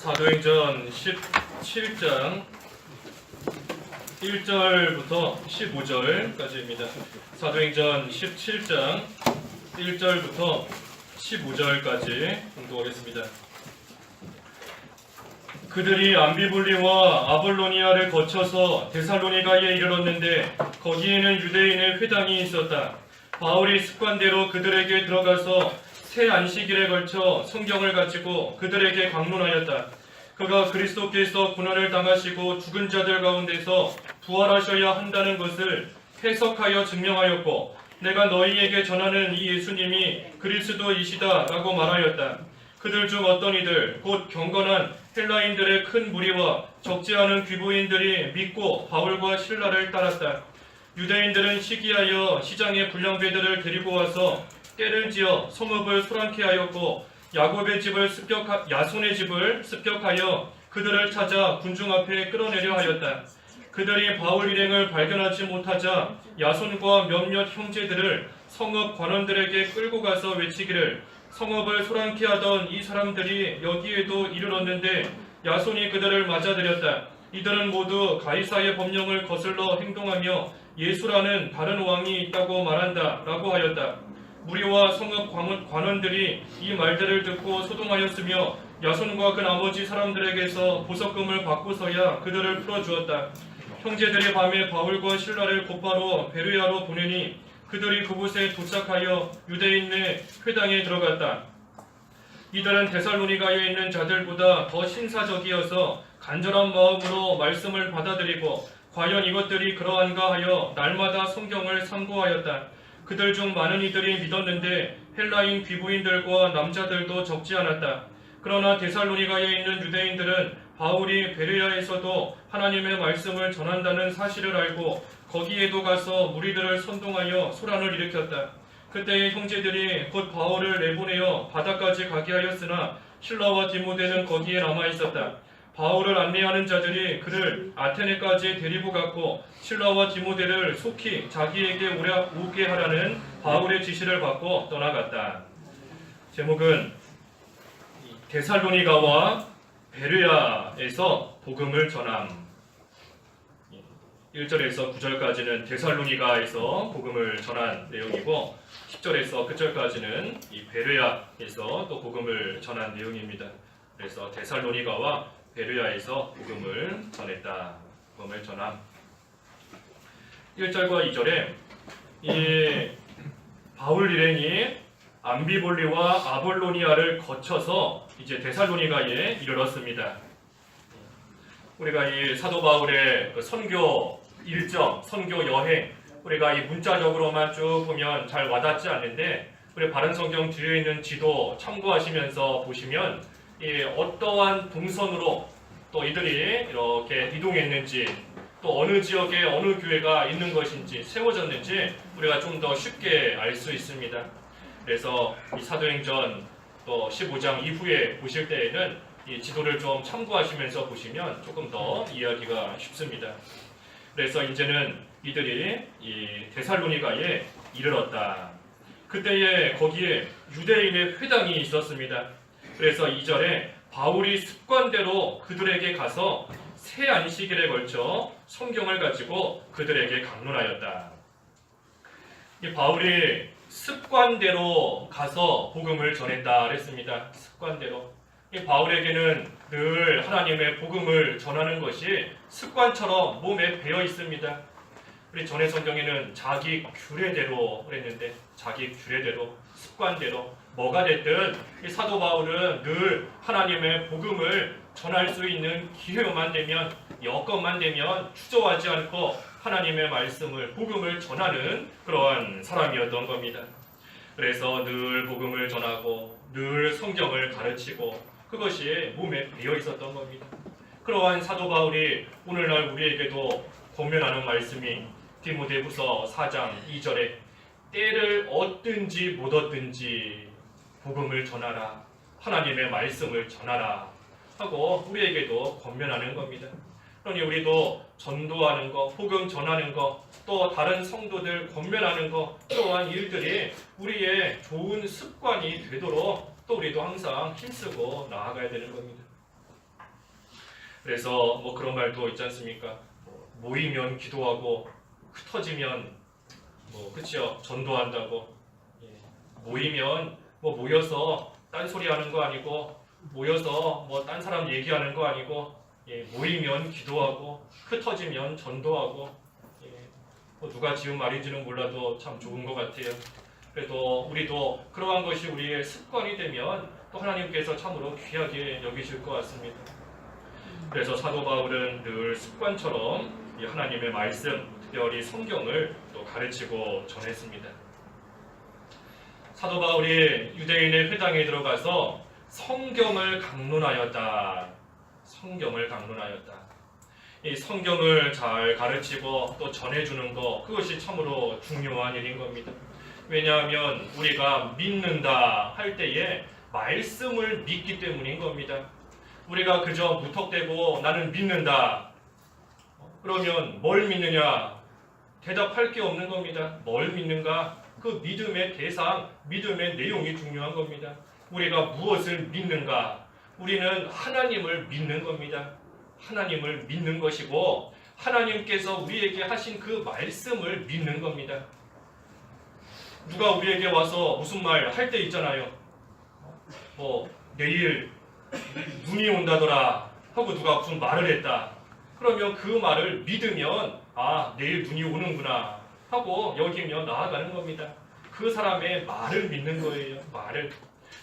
사도행전 17장 1절부터 15절까지입니다. 사도행전 17장 1절부터 15절까지 공독하겠습니다. 그들이 암비볼리와 아볼로니아를 거쳐서 데살로니가에 이르렀는데 거기에는 유대인의 회당이 있었다. 바울이 습관대로 그들에게 들어가서 새 안식일에 걸쳐 성경을 가지고 그들에게 강론하였다. 그가 그리스도께서 고난을 당하시고 죽은 자들 가운데서 부활하셔야 한다는 것을 해석하여 증명하였고, 내가 너희에게 전하는 이 예수님이 그리스도이시다 라고 말하였다. 그들 중 어떤 이들 곧 경건한 헬라인들의 큰 무리와 적지 않은 귀부인들이 믿고 바울과 실라를 따랐다. 유대인들은 시기하여 시장의 불량배들을 데리고 와서 떼를 지어 성읍을 소란케 하였고, 야곱의 집을 야손의 집을 습격하여 그들을 찾아 군중 앞에 끌어내려 하였다. 그들이 바울 일행을 발견하지 못하자 야손과 몇몇 형제들을 성읍 관원들에게 끌고 가서 외치기를, 성읍을 소란케 하던 이 사람들이 여기에도 이르렀는데 야손이 그들을 맞아들였다. 이들은 모두 가이사의 법령을 거슬러 행동하며 예수라는 다른 왕이 있다고 말한다 라고 하였다. 무리와 성읍 관원들이 이 말들을 듣고 소동하였으며 야손과 그 나머지 사람들에게서 보석금을 받고서야 그들을 풀어주었다. 형제들이 밤에 바울과 실라를 곧바로 베르야로 보내니 그들이 그곳에 도착하여 유대인의 회당에 들어갔다. 이들은 데살로니가에 있는 자들보다 더 신사적이어서 간절한 마음으로 말씀을 받아들이고 과연 이것들이 그러한가 하여 날마다 성경을 상고하였다. 그들 중 많은 이들이 믿었는데 헬라인 귀부인들과 남자들도 적지 않았다. 그러나 데살로니가에 있는 유대인들은 바울이 베레아에서도 하나님의 말씀을 전한다는 사실을 알고 거기에도 가서 무리들을 선동하여 소란을 일으켰다. 그때의 형제들이 곧 바울을 내보내어 바다까지 가게 하였으나 실라와 디모데는 거기에 남아 있었다. 바울을 안내하는 자들이 그를 아테네까지 데리고 갔고 실라와 디모데를 속히 자기에게 오게 하라는 바울의 지시를 받고 떠나갔다. 제목은 데살로니가와 베르야에서 복음을 전함. 1절에서 9절까지는 데살로니가에서 복음을 전한 내용이고 10절에서 끝절까지는 이 베르야에서 또 복음을 전한 내용입니다. 그래서 데살로니가와 베르야에서 복음을 전했다. 복음을 전함. 1절과 2절에 이 바울 일행이 암비볼리와 아볼로니아를 거쳐서 이제 데살로니가에 이르렀습니다. 우리가 이 사도 바울의 선교 일정, 선교 여행, 우리가 이 문자적으로만 쭉 보면 잘 와닿지 않는데 우리 바른 성경 뒤에 있는 지도 참고하시면서 보시면 이 어떠한 동선으로 또 이들이 이렇게 이동했는지 또 어느 지역에 어느 교회가 있는 것인지 세워졌는지 우리가 좀 더 쉽게 알 수 있습니다. 그래서 이 사도행전 또 15장 이후에 보실 때에는 이 지도를 좀 참고하시면서 보시면 조금 더 이해하기가 쉽습니다. 그래서 이제는 이들이 이 데살로니가에 이르렀다. 그때에 거기에 유대인의 회당이 있었습니다. 그래서 2절에 바울이 습관대로 그들에게 가서 새 안식일에 걸쳐 성경을 가지고 그들에게 강론하였다. 이 바울이 습관대로 가서 복음을 전했다 그랬습니다. 습관대로. 이 바울에게는 늘 하나님의 복음을 전하는 것이 습관처럼 몸에 배어 있습니다. 우리 전의 성경에는 자기 규례대로 그랬는데 자기 규례대로 습관대로 뭐가 됐든 이 사도 바울은 늘 하나님의 복음을 전할 수 있는 기회만 되면 여건만 되면 주저하지 않고 하나님의 말씀을 복음을 전하는 그러한 사람이었던 겁니다. 그래서 늘 복음을 전하고 늘 성경을 가르치고 그것이 몸에 배어 있었던 겁니다. 그러한 사도 바울이 오늘날 우리에게도 권면하는 말씀이 디모데후서 4장 2절에 때를 얻든지 못 얻든지 복음을 전하라, 하나님의 말씀을 전하라 하고 우리에게도 권면하는 겁니다. 그러니 우리도 전도하는 것, 복음 전하는 것, 또 다른 성도들 권면하는 것, 또한 일들이 우리의 좋은 습관이 되도록 또 우리도 항상 힘쓰고 나아가야 되는 겁니다. 그래서 뭐 그런 말도 있지 않습니까? 모이면 기도하고 흩어지면 그치요? 전도한다고. 예. 모이면 모여서 딴소리 하는 거 아니고, 모여서 딴 사람 얘기하는 거 아니고, 예. 모이면 기도하고 흩어지면 전도하고. 예. 누가 지은 말인지는 몰라도 참 좋은 것 같아요. 그래도 우리도 그러한 것이 우리의 습관이 되면 또 하나님께서 참으로 귀하게 여기실 것 같습니다. 그래서 사도 바울은 늘 습관처럼 이 하나님의 말씀, 특별히 성경을 또 가르치고 전했습니다. 사도 바울이 유대인의 회당에 들어가서 성경을 강론하였다. 성경을 강론하였다. 이 성경을 잘 가르치고 또 전해주는 것, 그것이 참으로 중요한 일인 겁니다. 왜냐하면 우리가 믿는다 할 때에 말씀을 믿기 때문인 겁니다. 우리가 그저 무턱대고 나는 믿는다. 그러면 뭘 믿느냐? 대답할 게 없는 겁니다. 뭘 믿는가? 그 믿음의 대상, 믿음의 내용이 중요한 겁니다. 우리가 무엇을 믿는가? 우리는 하나님을 믿는 겁니다. 하나님을 믿는 것이고 하나님께서 우리에게 하신 그 말씀을 믿는 겁니다. 누가 우리에게 와서 무슨 말 할 때 있잖아요. 내일 눈이 온다더라 하고 누가 무슨 말을 했다. 그러면 그 말을 믿으면 내일 눈이 오는구나 하고 여기며 나아가는 겁니다. 그 사람의 말을 믿는 거예요. 말을.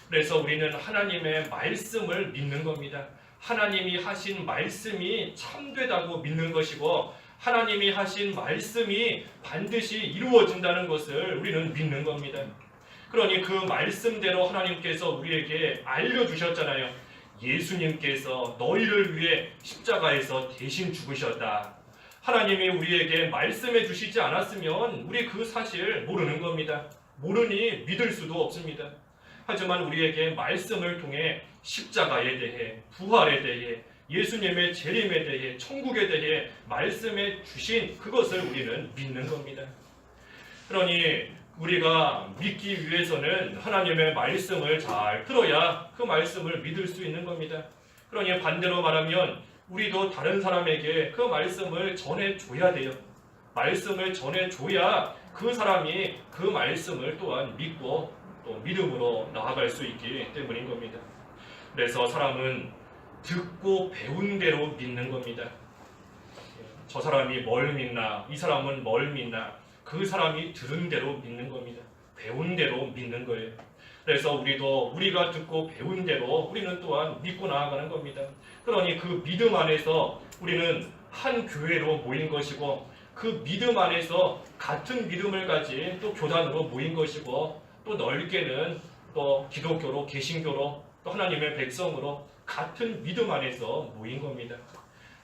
그래서 우리는 하나님의 말씀을 믿는 겁니다. 하나님이 하신 말씀이 참되다고 믿는 것이고 하나님이 하신 말씀이 반드시 이루어진다는 것을 우리는 믿는 겁니다. 그러니 그 말씀대로 하나님께서 우리에게 알려주셨잖아요. 예수님께서 너희를 위해 십자가에서 대신 죽으셨다. 하나님이 우리에게 말씀해 주시지 않았으면 우리 그 사실 모르는 겁니다. 모르니 믿을 수도 없습니다. 하지만 우리에게 말씀을 통해 십자가에 대해, 부활에 대해, 예수님의 재림에 대해, 천국에 대해 말씀해 주신 그것을 우리는 믿는 겁니다. 그러니 우리가 믿기 위해서는 하나님의 말씀을 잘 들어야 그 말씀을 믿을 수 있는 겁니다. 그러니 반대로 말하면 우리도 다른 사람에게 그 말씀을 전해줘야 돼요. 말씀을 전해줘야 그 사람이 그 말씀을 또한 믿고 또 믿음으로 나아갈 수 있기 때문인 겁니다. 그래서 사람은 듣고 배운 대로 믿는 겁니다. 저 사람이 뭘 믿나, 이 사람은 뭘 믿나, 그 사람이 들은 대로 믿는 겁니다. 배운 대로 믿는 거예요. 그래서 우리가 듣고 배운 대로 우리는 또한 믿고 나아가는 겁니다. 그러니 그 믿음 안에서 우리는 한 교회로 모인 것이고 그 믿음 안에서 같은 믿음을 가진 또 교단으로 모인 것이고 또 넓게는 또 기독교로, 개신교로, 또 하나님의 백성으로 같은 믿음 안에서 모인 겁니다.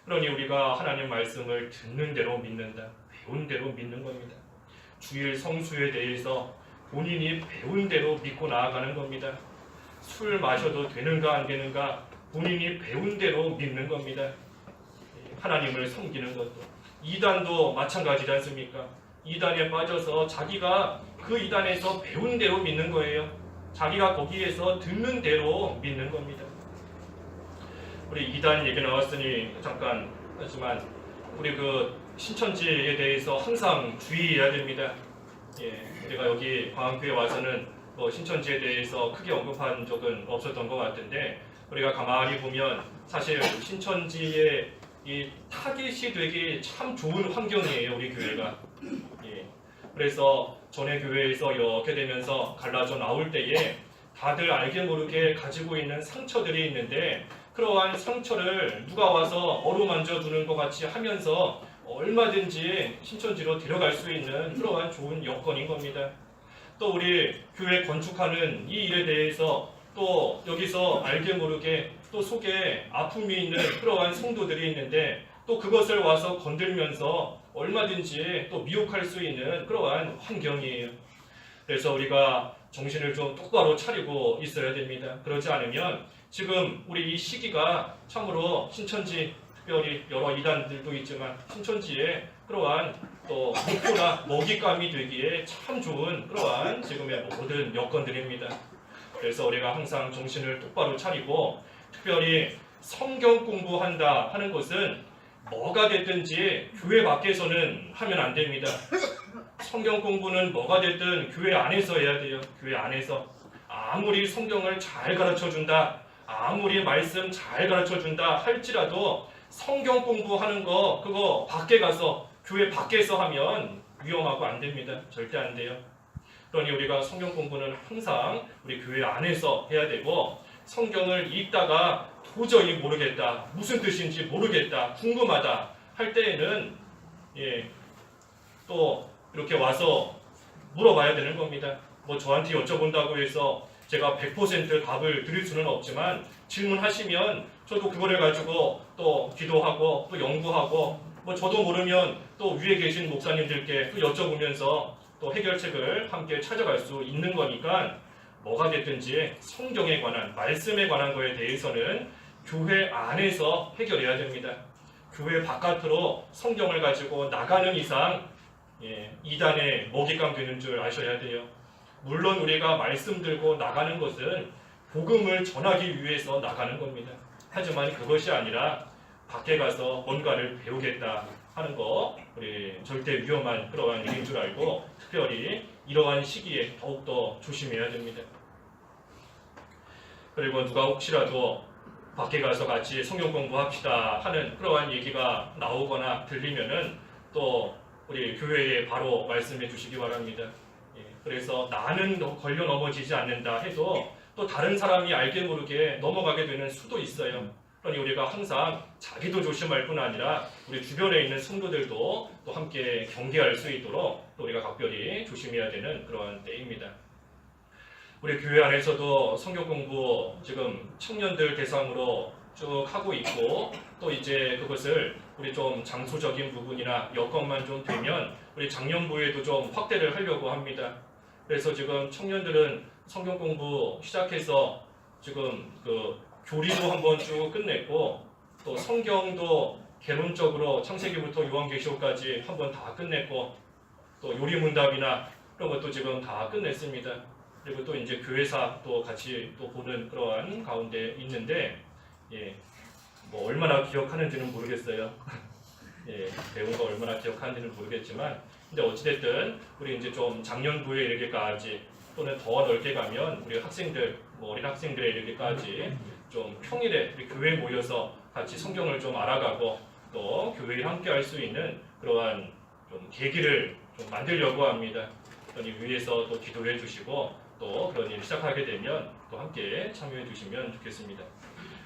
그러니 우리가 하나님 말씀을 듣는 대로 믿는다. 배운 대로 믿는 겁니다. 주일 성수에 대해서 본인이 배운 대로 믿고 나아가는 겁니다. 술 마셔도 되는가 안 되는가 본인이 배운 대로 믿는 겁니다. 하나님을 섬기는 것도. 이단도 마찬가지지 않습니까? 이단에 빠져서 자기가 그 이단에서 배운 대로 믿는 거예요. 자기가 거기에서 듣는 대로 믿는 겁니다. 우리 이단 얘기 나왔으니 잠깐 하지만 우리 그 신천지에 대해서 항상 주의해야 됩니다. 우리가 여기 광안교회 와서는 신천지에 대해서 크게 언급한 적은 없었던 것 같은데 우리가 가만히 보면 사실 신천지의 이 타깃이 되기 참 좋은 환경이에요. 우리 교회가. 그래서 전에 교회에서 이렇게 되면서 갈라져 나올 때에 다들 알게 모르게 가지고 있는 상처들이 있는데 그러한 상처를 누가 와서 어루만져 주는 것 같이 하면서 얼마든지 신천지로 데려갈 수 있는 그러한 좋은 여건인 겁니다. 또 우리 교회 건축하는 이 일에 대해서 또 여기서 알게 모르게 또 속에 아픔이 있는 그러한 성도들이 있는데 또 그것을 와서 건들면서 얼마든지 또 미혹할 수 있는 그러한 환경이에요. 그래서 우리가 정신을 좀 똑바로 차리고 있어야 됩니다. 그렇지 않으면 지금 우리 이 시기가 참으로 신천지 특별히 여러 이단들도 있지만 신천지에 그러한 또 목표나 먹잇감이 되기에 참 좋은 그러한 지금의 모든 여건들입니다. 그래서 우리가 항상 정신을 똑바로 차리고 특별히 성경 공부한다 하는 것은 뭐가 됐든지 교회 밖에서는 하면 안 됩니다. 성경 공부는 뭐가 됐든 교회 안에서 해야 돼요. 교회 안에서. 아무리 성경을 잘 가르쳐준다, 아무리 말씀 잘 가르쳐준다 할지라도 성경 공부하는 거 그거 밖에 가서 교회 밖에서 하면 위험하고 안 됩니다. 절대 안 돼요. 그러니 우리가 성경 공부는 항상 우리 교회 안에서 해야 되고, 성경을 읽다가 도저히 모르겠다, 무슨 뜻인지 모르겠다, 궁금하다 할 때에는 또 이렇게 와서 물어봐야 되는 겁니다. 뭐 저한테 여쭤본다고 해서 제가 100% 답을 드릴 수는 없지만 질문하시면 저도 그거를 가지고 또 기도하고 또 연구하고, 뭐 저도 모르면 또 위에 계신 목사님들께 또 여쭤보면서 또 해결책을 함께 찾아갈 수 있는 거니까, 뭐가 됐든지 성경에 관한, 말씀에 관한 거에 대해서는 교회 안에서 해결해야 됩니다. 교회 바깥으로 성경을 가지고 나가는 이상 이단의 먹잇감 되는 줄 아셔야 돼요. 물론 우리가 말씀 들고 나가는 것은 복음을 전하기 위해서 나가는 겁니다. 하지만 그것이 아니라 밖에 가서 뭔가를 배우겠다 하는 거, 우리 절대 위험한 그러한 일인 줄 알고 특별히 이러한 시기에 더욱더 조심해야 됩니다. 그리고 누가 혹시라도 밖에 가서 같이 성경 공부합시다 하는 그러한 얘기가 나오거나 들리면은 또 우리 교회에 바로 말씀해 주시기 바랍니다. 그래서 나는 걸려 넘어지지 않는다 해도 또 다른 사람이 알게 모르게 넘어가게 되는 수도 있어요. 그러니 우리가 항상 자기도 조심할 뿐 아니라 우리 주변에 있는 성도들도 또 함께 경계할 수 있도록 또 우리가 각별히 조심해야 되는 그러한 때입니다. 우리 교회 안에서도 성경 공부 지금 청년들 대상으로 쭉 하고 있고, 또 이제 그것을 우리 좀 장소적인 부분이나 여건만 좀 되면 우리 작년부에도 좀 확대를 하려고 합니다. 그래서 지금 청년들은 성경 공부 시작해서 지금 그 교리도 한번 쭉 끝냈고, 또 성경도 개론적으로 창세기부터 요한계시록까지 한번 다 끝냈고, 또 요리문답이나 그런 것도 지금 다 끝냈습니다. 그리고 또 이제 교회사 또 같이 또 보는 그러한 가운데 있는데, 뭐 얼마나 기억하는지는 모르겠어요. 배운 거 얼마나 기억하는지는 모르겠지만, 근데 어찌됐든 우리 이제 좀 작년부에 이르기까지 또는 더 넓게 가면 우리 학생들, 뭐 어린 학생들에 이르기까지 좀 평일에 우리 교회에 모여서 같이 성경을 좀 알아가고 또 교회에 함께 할 수 있는 그러한 좀 계기를 좀 만들려고 합니다. 그러니 위에서 또 기도해 주시고 또 그런 일 시작하게 되면 또 함께 참여해 주시면 좋겠습니다.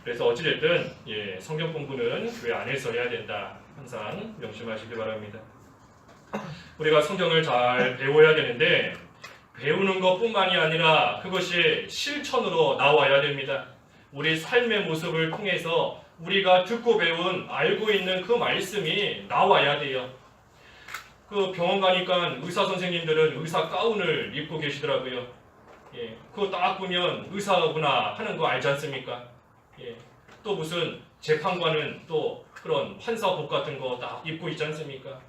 그래서 어찌됐든 성경 공부는 교회 안에서 해야 된다. 항상 명심하시기 바랍니다. 우리가 성경을 잘 배워야 되는데, 배우는 것뿐만이 아니라 그것이 실천으로 나와야 됩니다. 우리 삶의 모습을 통해서 우리가 듣고 배운, 알고 있는 그 말씀이 나와야 돼요. 그 병원 가니까 의사 선생님들은 의사 가운을 입고 계시더라고요. 그거 딱 보면 의사구나 하는 거 알지 않습니까? 또 무슨 재판관은 또 그런 판사복 같은 거 딱 입고 있지 않습니까?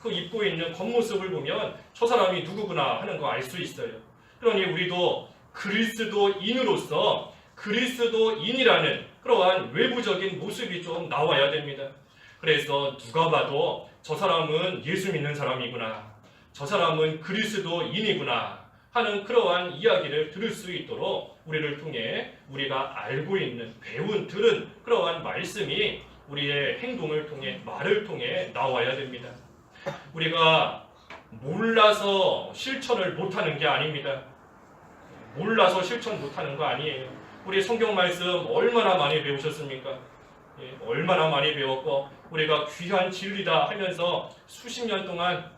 그 입고 있는 겉모습을 보면 저 사람이 누구구나 하는 거 알 수 있어요. 그러니 우리도 그리스도인으로서 그리스도인이라는 그러한 외부적인 모습이 좀 나와야 됩니다. 그래서 누가 봐도 저 사람은 예수 믿는 사람이구나, 저 사람은 그리스도인이구나 하는 그러한 이야기를 들을 수 있도록 우리를 통해 우리가 알고 있는, 배운, 들은 그러한 말씀이 우리의 행동을 통해, 말을 통해 나와야 됩니다. 우리가 몰라서 실천을 못하는 게 아닙니다. 몰라서 실천 못하는 거 아니에요. 우리 성경 말씀 얼마나 많이 배우셨습니까? 얼마나 많이 배웠고, 우리가 귀한 진리다 하면서 수십 년 동안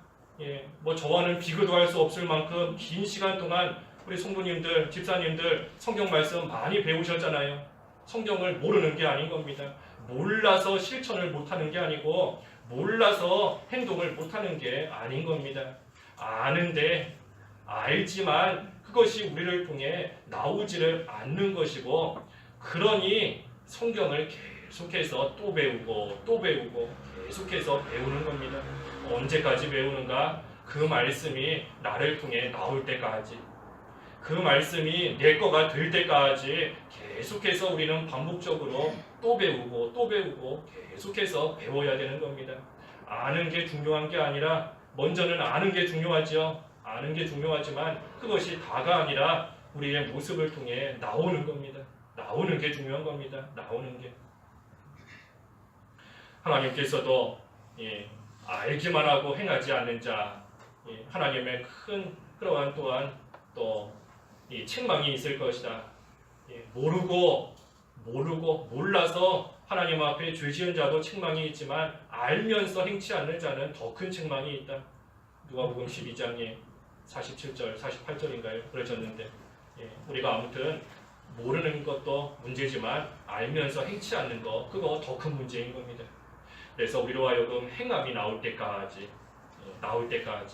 뭐 저와는 비교도 할 수 없을 만큼 긴 시간 동안 우리 성도님들, 집사님들 성경 말씀 많이 배우셨잖아요. 성경을 모르는 게 아닌 겁니다. 몰라서 실천을 못하는 게 아니고 몰라서 행동을 못하는 게 아닌 겁니다. 아는데, 알지만 그것이 우리를 통해 나오지를 않는 것이고, 그러니 성경을 계속해서 또 배우고 또 배우고 계속해서 배우는 겁니다. 언제까지 배우는가? 그 말씀이 나를 통해 나올 때까지, 그 말씀이 내 거가 될 때까지 계속해서 우리는 반복적으로 또 배우고 또 배우고 계속해서 배워야 되는 겁니다. 아는 게 중요한 게 아니라 먼저는 아는 게 중요하죠. 아는 게 중요하지만 그것이 다가 아니라 우리의 모습을 통해 나오는 겁니다. 나오는 게 중요한 겁니다. 나오는 게. 하나님께서도 알기만 하고 행하지 않는 자, 하나님의 큰 그러한 또한 또 책망이 있을 것이다. 모르고 몰라서 하나님 앞에 죄 지은 자도 책망이 있지만 알면서 행치 않는 자는 더 큰 책망이 있다. 누가복음 12장에 47절, 48절인가요? 그러셨는데 우리가 아무튼 모르는 것도 문제지만 알면서 행치 않는 것, 그거 더 큰 문제인 겁니다. 그래서 우리로 하여금 행함이 나올 때까지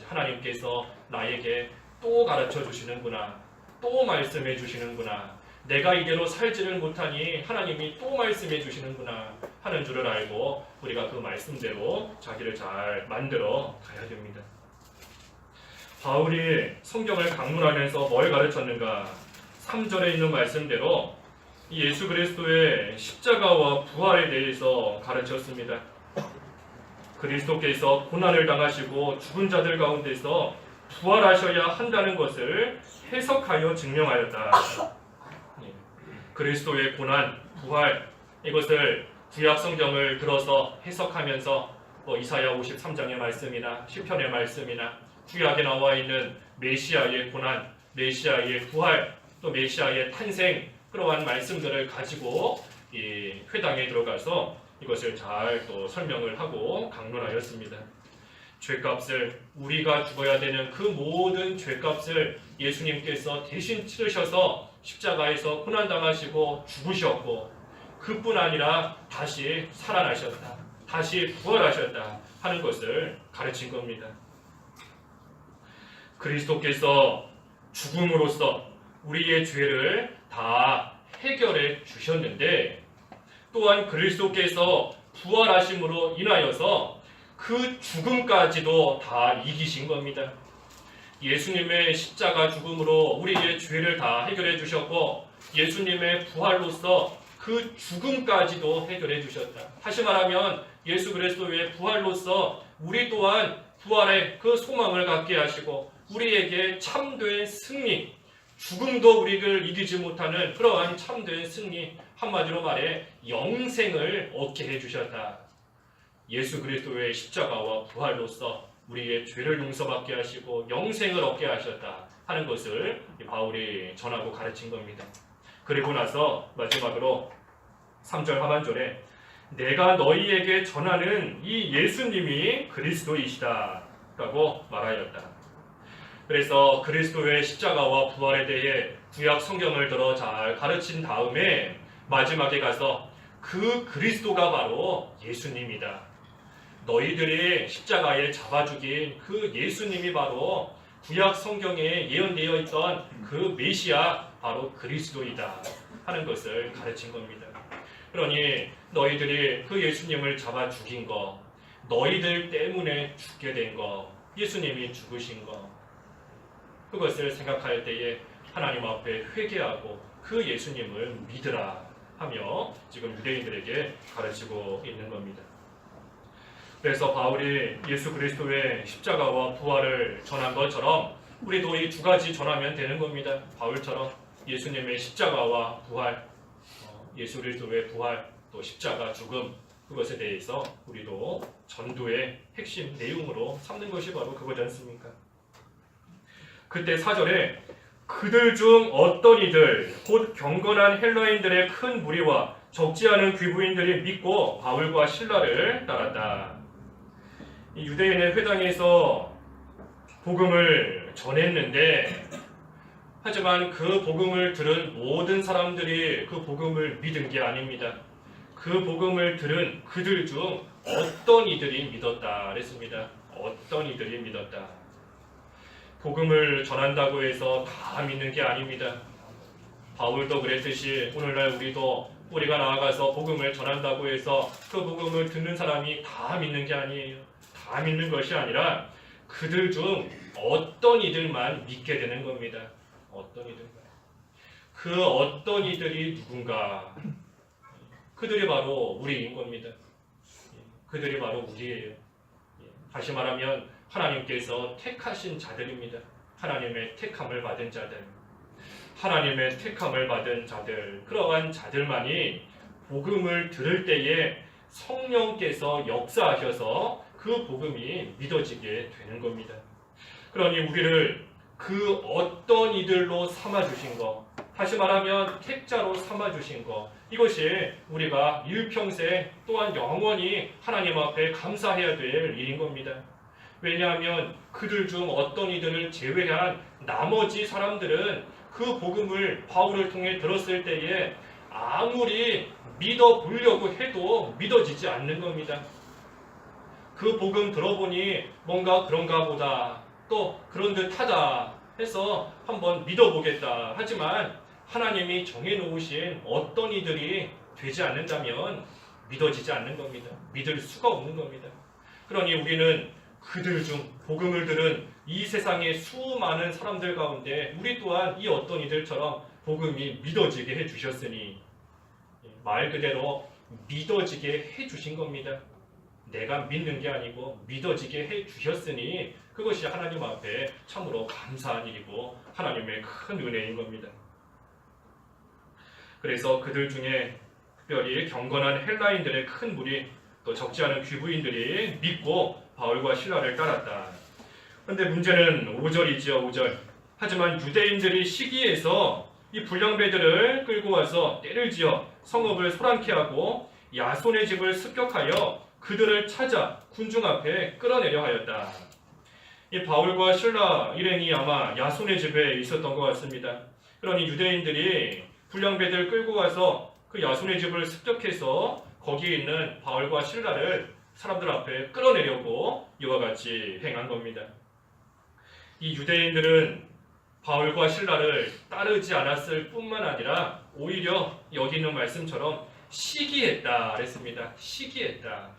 하나님께서 나에게 또 가르쳐 주시는구나, 또 말씀해 주시는구나, 내가 이대로 살지를 못하니 하나님이 또 말씀해 주시는구나 하는 줄을 알고 우리가 그 말씀대로 자기를 잘 만들어 가야 됩니다. 바울이 성경을 강론하면서 뭘 가르쳤는가? 3절에 있는 말씀대로 예수 그리스도의 십자가와 부활에 대해서 가르쳤습니다. 그리스도께서 고난을 당하시고 죽은 자들 가운데서 부활하셔야 한다는 것을 해석하여 증명하였다. 그리스도의 고난, 부활, 이것을 구약 성경을 들어서 해석하면서 이사야 53장의 말씀이나 시편의 말씀이나 구약에 나와 있는 메시아의 고난, 메시아의 부활, 또 메시아의 탄생, 그러한 말씀들을 가지고 이 회당에 들어가서 이것을 잘 또 설명을 하고 강론하였습니다. 죄값을, 우리가 죽어야 되는 그 모든 죄값을 예수님께서 대신 치르셔서 십자가에서 고난당하시고 죽으셨고, 그뿐 아니라 다시 살아나셨다, 다시 부활하셨다 하는 것을 가르친 겁니다. 그리스도께서 죽음으로써 우리의 죄를 다 해결해 주셨는데, 또한 그리스도께서 부활하심으로 인하여서 그 죽음까지도 다 이기신 겁니다. 예수님의 십자가 죽음으로 우리의 죄를 다 해결해 주셨고, 예수님의 부활로서 그 죽음까지도 해결해 주셨다. 다시 말하면 예수 그리스도의 부활로서 우리 또한 부활의 그 소망을 갖게 하시고, 우리에게 참된 승리, 죽음도 우리를 이기지 못하는 그러한 참된 승리, 한마디로 말해 영생을 얻게 해주셨다. 예수 그리스도의 십자가와 부활로서 우리의 죄를 용서받게 하시고 영생을 얻게 하셨다 하는 것을 바울이 전하고 가르친 겁니다. 그리고 나서 마지막으로 3절 하반절에 내가 너희에게 전하는 이 예수님이 그리스도이시다 라고 말하였다. 그래서 그리스도의 십자가와 부활에 대해 구약 성경을 들어 잘 가르친 다음에 마지막에 가서 그 그리스도가 바로 예수님이다. 너희들이 십자가에 잡아 죽인 그 예수님이 바로 구약 성경에 예언되어 있던 그 메시아, 바로 그리스도이다 하는 것을 가르친 겁니다. 그러니 너희들이 그 예수님을 잡아 죽인 거, 너희들 때문에 죽게 된 거, 예수님이 죽으신 거, 그것을 생각할 때에 하나님 앞에 회개하고 그 예수님을 믿으라 하며 지금 유대인들에게 가르치고 있는 겁니다. 그래서 바울이 예수 그리스도의 십자가와 부활을 전한 것처럼 우리도 이 두 가지 전하면 되는 겁니다. 바울처럼 예수님의 십자가와 부활, 예수 그리스도의 부활, 또 십자가 죽음, 그것에 대해서 우리도 전도의 핵심 내용으로 삼는 것이 바로 그거지 않습니까? 그때 4절에 그들 중 어떤 이들 곧 경건한 헬라인들의 큰 무리와 적지 않은 귀부인들이 믿고 바울과 실라를 따랐다. 이 유대인의 회당에서 복음을 전했는데, 하지만 그 복음을 들은 모든 사람들이 그 복음을 믿은 게 아닙니다. 그 복음을 들은 그들 중 어떤 이들이 믿었다 그랬습니다. 어떤 이들이 믿었다. 복음을 전한다고 해서 다 믿는 게 아닙니다. 바울도 그랬듯이 오늘날 우리가 나아가서 복음을 전한다고 해서 그 복음을 듣는 사람이 다 믿는 게 아니에요. 다 믿는 것이 아니라 그들 중 어떤 이들만 믿게 되는 겁니다. 어떤 이들만. 그 어떤 이들이 누군가? 그들이 바로 우리인 겁니다. 그들이 바로 우리예요. 다시 말하면 하나님께서 택하신 자들입니다. 하나님의 택함을 받은 자들. 하나님의 택함을 받은 자들. 그러한 자들만이 복음을 들을 때에 성령께서 역사하셔서 그 복음이 믿어지게 되는 겁니다. 그러니 우리를 그 어떤 이들로 삼아주신 것, 다시 말하면 택자로 삼아주신 것, 이것이 우리가 일평생 또한 영원히 하나님 앞에 감사해야 될 일인 겁니다. 왜냐하면 그들 중 어떤 이들을 제외한 나머지 사람들은 그 복음을 바울을 통해 들었을 때에 아무리 믿어보려고 해도 믿어지지 않는 겁니다. 그 복음 들어보니 뭔가 그런가 보다, 또 그런 듯하다 해서 한번 믿어보겠다 하지만 하나님이 정해놓으신 어떤 이들이 되지 않는다면 믿어지지 않는 겁니다. 믿을 수가 없는 겁니다. 그러니 우리는 그들 중 복음을 들은 이 세상의 수많은 사람들 가운데 우리 또한 이 어떤 이들처럼 복음이 믿어지게 해주셨으니, 말 그대로 믿어지게 해주신 겁니다. 내가 믿는 게 아니고 믿어지게 해주셨으니 그것이 하나님 앞에 참으로 감사한 일이고 하나님의 큰 은혜인 겁니다. 그래서 그들 중에 특별히 경건한 헬라인들의 큰 무리, 또 적지 않은 귀부인들이 믿고 바울과 실라를 따랐다. 그런데 문제는 5절이지요. 5절. 하지만 유대인들이 시기해서 이 불량배들을 끌고 와서 때를 지어 성읍을 소란케 하고 야손의 집을 습격하여 그들을 찾아 군중 앞에 끌어내려 하였다. 이 바울과 실라 일행이 아마 야손의 집에 있었던 것 같습니다. 그러니 유대인들이 불량배들 끌고 가서 그 야손의 집을 습격해서 거기에 있는 바울과 실라를 사람들 앞에 끌어내려고 이와 같이 행한 겁니다. 이 유대인들은 바울과 실라를 따르지 않았을 뿐만 아니라 오히려 여기 있는 말씀처럼 시기했다 그랬습니다. 시기했다.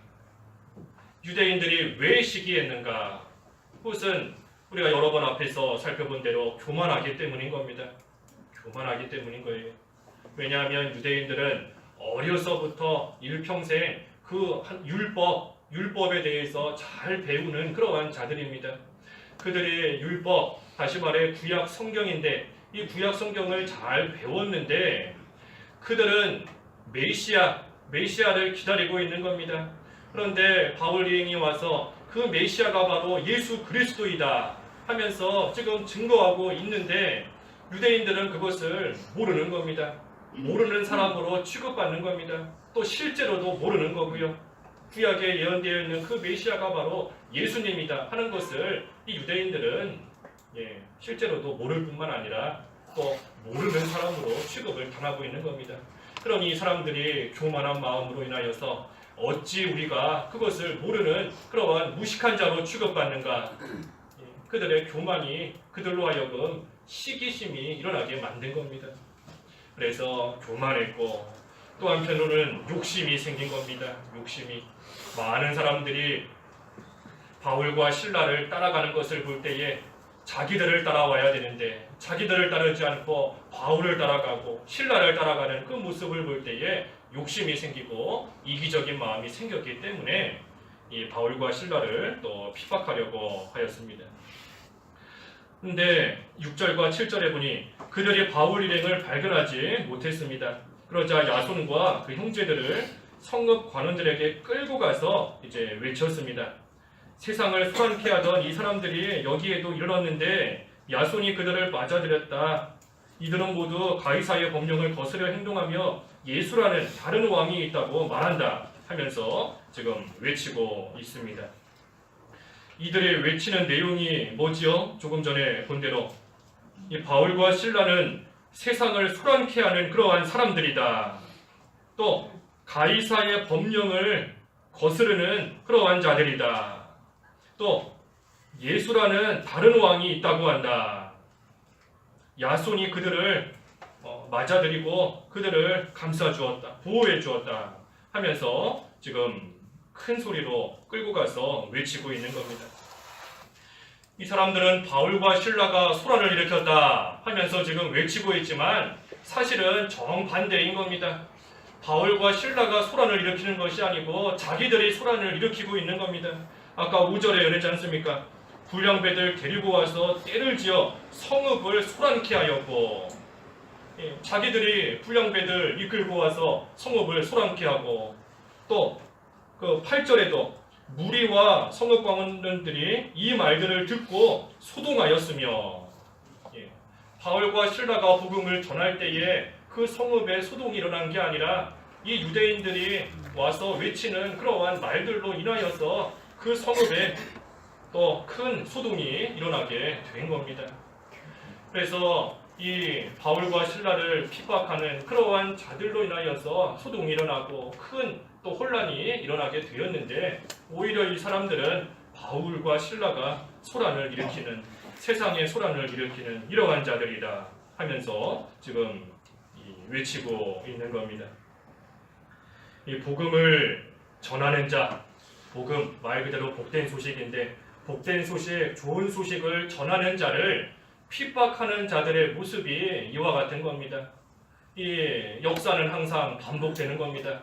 유대인들이 왜 시기했는가? 그것은 우리가 여러 번 앞에서 살펴본 대로 교만하기 때문인 겁니다. 교만하기 때문인 거예요. 왜냐하면 유대인들은 어려서부터 일평생 그 율법에 대해서 잘 배우는 그러한 자들입니다. 그들의 율법, 다시 말해 구약 성경인데 이 구약 성경을 잘 배웠는데 그들은 메시아를 기다리고 있는 겁니다. 그런데 바울 여인이 와서 그 메시아가 바로 예수 그리스도이다 하면서 지금 증거하고 있는데 유대인들은 그것을 모르는 겁니다. 모르는 사람으로 취급받는 겁니다. 또 실제로도 모르는 거고요. 구약에 예언되어 있는 그 메시아가 바로 예수님이다 하는 것을 이 유대인들은 실제로도 모를 뿐만 아니라 또 모르는 사람으로 취급을 당하고 있는 겁니다. 그러니 이 사람들이 교만한 마음으로 인하여서 어찌 우리가 그것을 모르는 그러한 무식한 자로 취급받는가? 그들의 교만이 그들로 하여금 시기심이 일어나게 만든 겁니다. 그래서 교만했고 또 한편으로는 욕심이 생긴 겁니다. 욕심이. 많은 사람들이 바울과 실라를 따라가는 것을 볼 때에 자기들을 따라와야 되는데 자기들을 따르지 않고 바울을 따라가고 실라를 따라가는 그 모습을 볼 때에 욕심이 생기고 이기적인 마음이 생겼기 때문에 이 바울과 실라를 또 핍박하려고 하였습니다. 근데 6절과 7절에 보니 그들이 바울 일행을 발견하지 못했습니다. 그러자 야손과 그 형제들을 성읍 관원들에게 끌고 가서 이제 외쳤습니다. 세상을 소란케 하던 이 사람들이 여기에도 이르렀는데 야손이 그들을 맞아들였다. 이들은 모두 가이사의 법령을 거스려 행동하며 예수라는 다른 왕이 있다고 말한다 하면서 지금 외치고 있습니다. 이들이 외치는 내용이 뭐지요? 조금 전에 본 대로 이 바울과 실라는 세상을 소란케 하는 그러한 사람들이다. 또 가이사의 법령을 거스르는 그러한 자들이다. 또 예수라는 다른 왕이 있다고 한다. 야손이 그들을 맞아들이고 그들을 감싸주었다. 보호해 주었다 하면서 지금 큰 소리로 끌고 가서 외치고 있는 겁니다. 이 사람들은 바울과 실라가 소란을 일으켰다 하면서 지금 외치고 있지만 사실은 정반대인 겁니다. 바울과 실라가 소란을 일으키는 것이 아니고 자기들이 소란을 일으키고 있는 겁니다. 아까 5절에 연했지 않습니까? 불량배들 데리고 와서 때를 지어 성읍을 소란케 하였고, 자기들이 불량배들 이끌고 와서 성읍을 소란케 하고, 또 그 8절에도 무리와 성읍 관원들이 이 말들을 듣고 소동하였으며, 바울과 실라가 복음을 전할 때에 그 성읍에 소동이 일어난 게 아니라 이 유대인들이 와서 외치는 그러한 말들로 인하여서 그 성읍에 또 큰 소동이 일어나게 된 겁니다. 그래서 이 바울과 실라를 핍박하는 그러한 자들로 인하여서 소동이 일어나고 큰 또 혼란이 일어나게 되었는데, 오히려 이 사람들은 바울과 실라가 소란을 일으키는, 세상의 소란을 일으키는 이러한 자들이다 하면서 지금 외치고 있는 겁니다. 이 복음을 전하는 자, 복음 말 그대로 복된 소식인데, 복된 소식, 좋은 소식을 전하는 자를 핍박하는 자들의 모습이 이와 같은 겁니다. 이 역사는 항상 반복되는 겁니다.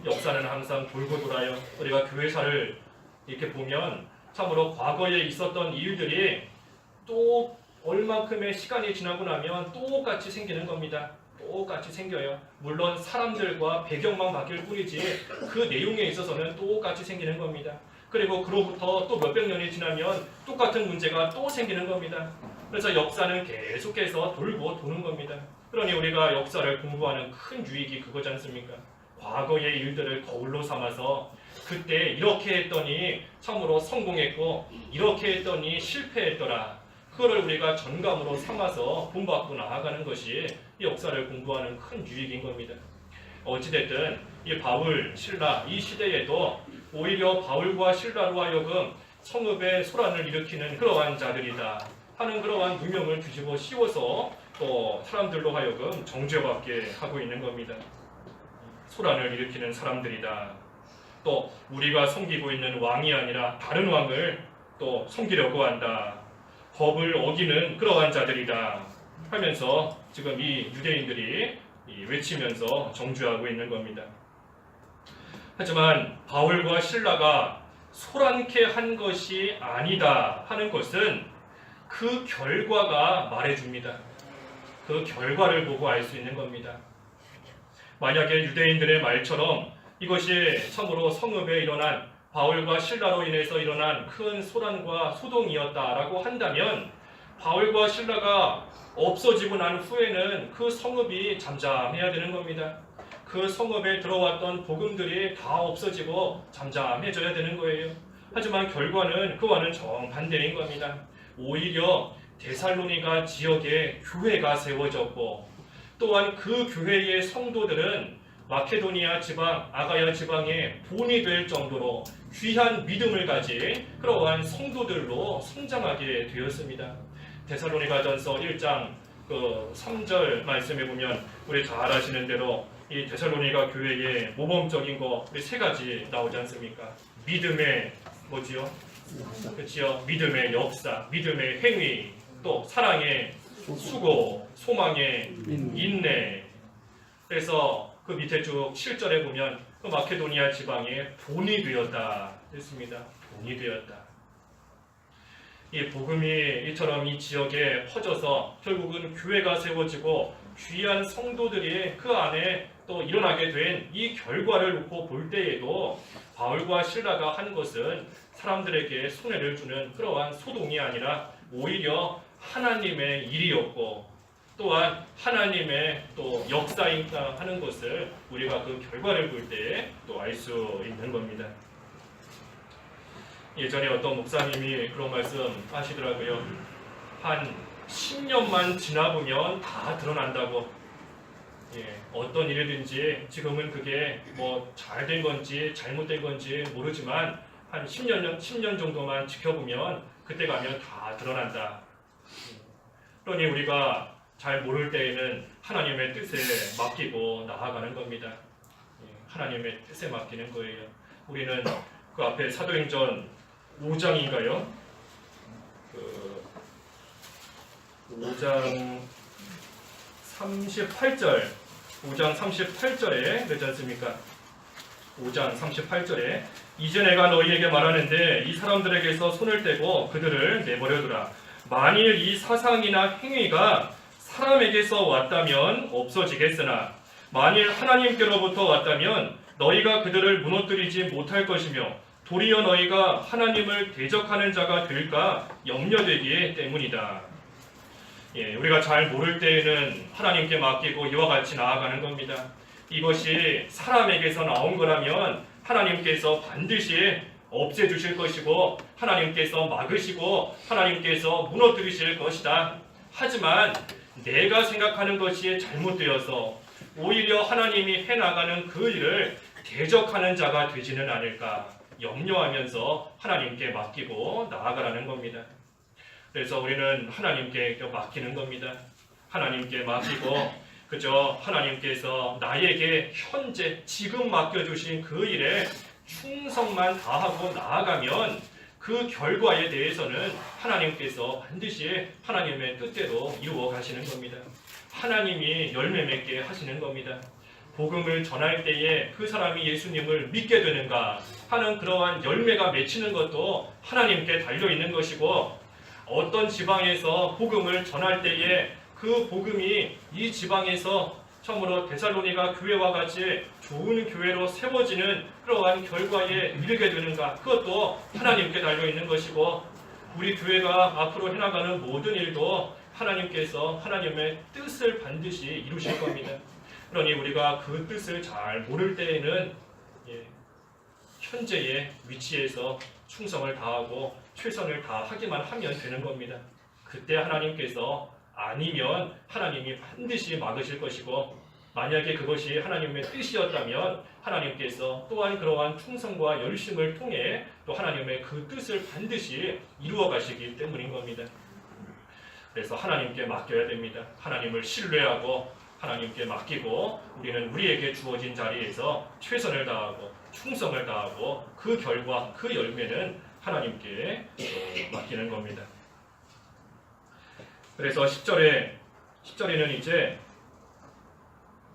역사는 항상 돌고 돌아요. 우리가 교회사를 이렇게 보면 참으로 과거에 있었던 일들이 또 얼만큼의 시간이 지나고 나면 똑같이 생기는 겁니다. 똑같이 생겨요. 물론 사람들과 배경만 바뀔 뿐이지 그 내용에 있어서는 똑같이 생기는 겁니다. 그리고 그로부터 또 몇백 년이 지나면 똑같은 문제가 또 생기는 겁니다. 그래서 역사는 계속해서 돌고 도는 겁니다. 그러니 우리가 역사를 공부하는 큰 유익이 그거지 않습니까? 과거의 일들을 거울로 삼아서 그때 이렇게 했더니 참으로 성공했고 이렇게 했더니 실패했더라. 그거를 우리가 전감으로 삼아서 본받고 나아가는 것이 이 역사를 공부하는 큰 유익인 겁니다. 어찌됐든 이 바울, 실라 이 시대에도 오히려 바울과 실라로 하여금 성읍에 소란을 일으키는 그러한 자들이다 하는 그러한 누명을 뒤집어 씌워서 또 사람들로 하여금 정죄받게 하고 있는 겁니다. 소란을 일으키는 사람들이다. 또 우리가 섬기고 있는 왕이 아니라 다른 왕을 또 섬기려고 한다. 법을 어기는 그러한 자들이다 하면서 지금 이 유대인들이 외치면서 정죄하고 있는 겁니다. 하지만 바울과 실라가 소란케 한 것이 아니다 하는 것은 그 결과가 말해줍니다. 그 결과를 보고 알 수 있는 겁니다. 만약에 유대인들의 말처럼 이것이 참으로 성읍에 일어난 바울과 실라로 인해서 일어난 큰 소란과 소동이었다라고 한다면 바울과 실라가 없어지고 난 후에는 그 성읍이 잠잠해야 되는 겁니다. 그 성읍에 들어왔던 복음들이 다 없어지고 잠잠해져야 되는 거예요. 하지만 결과는 그와는 정반대인 겁니다. 오히려 데살로니가 지역에 교회가 세워졌고 또한 그 교회의 성도들은 마케도니아 지방, 아가야 지방의 본이 될 정도로 귀한 믿음을 가진 그러한 성도들로 성장하게 되었습니다. 데살로니가전서 1장 3절 말씀에 보면 우리 잘 아시는 대로 이 데살로니가 교회의 모범적인 거 우리 세 가지 나오지 않습니까? 믿음의 뭐지요? 그렇지요. 믿음의 역사, 믿음의 행위, 또 사랑의 수고, 소망의 인내. 그래서 그 밑에 쭉 7절에 보면 그 마케도니아 지방의 본이 되었다 했습니다. 본이 되었다. 이 복음이 이처럼 이 지역에 퍼져서 결국은 교회가 세워지고 귀한 성도들이 그 안에 또 일어나게 된 이 결과를 놓고 볼 때에도 바울과 실라가 한 것은 사람들에게 손해를 주는 그러한 소동이 아니라 오히려 하나님의 일이었고 또한 하나님의 또 역사인가 하는 것을 우리가 그 결과를 볼 때 또 알 수 있는 겁니다. 예전에 어떤 목사님이 그런 말씀 하시더라고요. 한 10년만 지나보면 다 드러난다고. 어떤 일이든지 지금은 그게 뭐 잘된 건지 잘못된 건지 모르지만 한 10년 정도만 지켜보면 그때 가면 다 드러난다. 그러니 우리가 잘 모를 때에는 하나님의 뜻에 맡기고 나아가는 겁니다. 하나님의 뜻에 맡기는 거예요. 우리는 그 앞에 사도행전 5장인가요? 5장 38절, 5장 38절에 그렇지 않습니까? 5장 38절에 이제 내가 너희에게 말하는데 이 사람들에게서 손을 떼고 그들을 내버려두라. 만일 이 사상이나 행위가 사람에게서 왔다면 없어지겠으나 만일 하나님께로부터 왔다면 너희가 그들을 무너뜨리지 못할 것이며 도리어 너희가 하나님을 대적하는 자가 될까 염려되기 때문이다. 우리가 잘 모를 때에는 하나님께 맡기고 이와 같이 나아가는 겁니다. 이것이 사람에게서 나온 거라면 하나님께서 반드시 없애주실 것이고 하나님께서 막으시고 하나님께서 무너뜨리실 것이다. 하지만 내가 생각하는 것이 잘못되어서 오히려 하나님이 해나가는 그 일을 대적하는 자가 되지는 않을까 염려하면서 하나님께 맡기고 나아가라는 겁니다. 그래서 우리는 하나님께 맡기는 겁니다. 하나님께 맡기고 그저 하나님께서 나에게 현재 지금 맡겨주신 그 일에 충성만 다하고 나아가면 그 결과에 대해서는 하나님께서 반드시 하나님의 뜻대로 이루어 가시는 겁니다. 하나님이 열매 맺게 하시는 겁니다. 복음을 전할 때에 그 사람이 예수님을 믿게 되는가 하는 그러한 열매가 맺히는 것도 하나님께 달려있는 것이고 어떤 지방에서 복음을 전할 때에 그 복음이 이 지방에서 처음으로 데살로니가 교회와 같이 좋은 교회로 세워지는 그러한 결과에 이르게 되는가 그것도 하나님께 달려있는 것이고 우리 교회가 앞으로 해나가는 모든 일도 하나님께서 하나님의 뜻을 반드시 이루실 겁니다. 그러니 우리가 그 뜻을 잘 모를 때에는 현재의 위치에서 충성을 다하고 최선을 다하기만 하면 되는 겁니다. 그때 하나님께서 아니면 하나님이 반드시 막으실 것이고 만약에 그것이 하나님의 뜻이었다면 하나님께서 또한 그러한 충성과 열심을 통해 또 하나님의 그 뜻을 반드시 이루어 가시기 때문인 겁니다. 그래서 하나님께 맡겨야 됩니다. 하나님을 신뢰하고 하나님께 맡기고 우리는 우리에게 주어진 자리에서 최선을 다하고 충성을 다하고 그 결과 그 열매는 하나님께 맡기는 겁니다. 그래서 10절에는 이제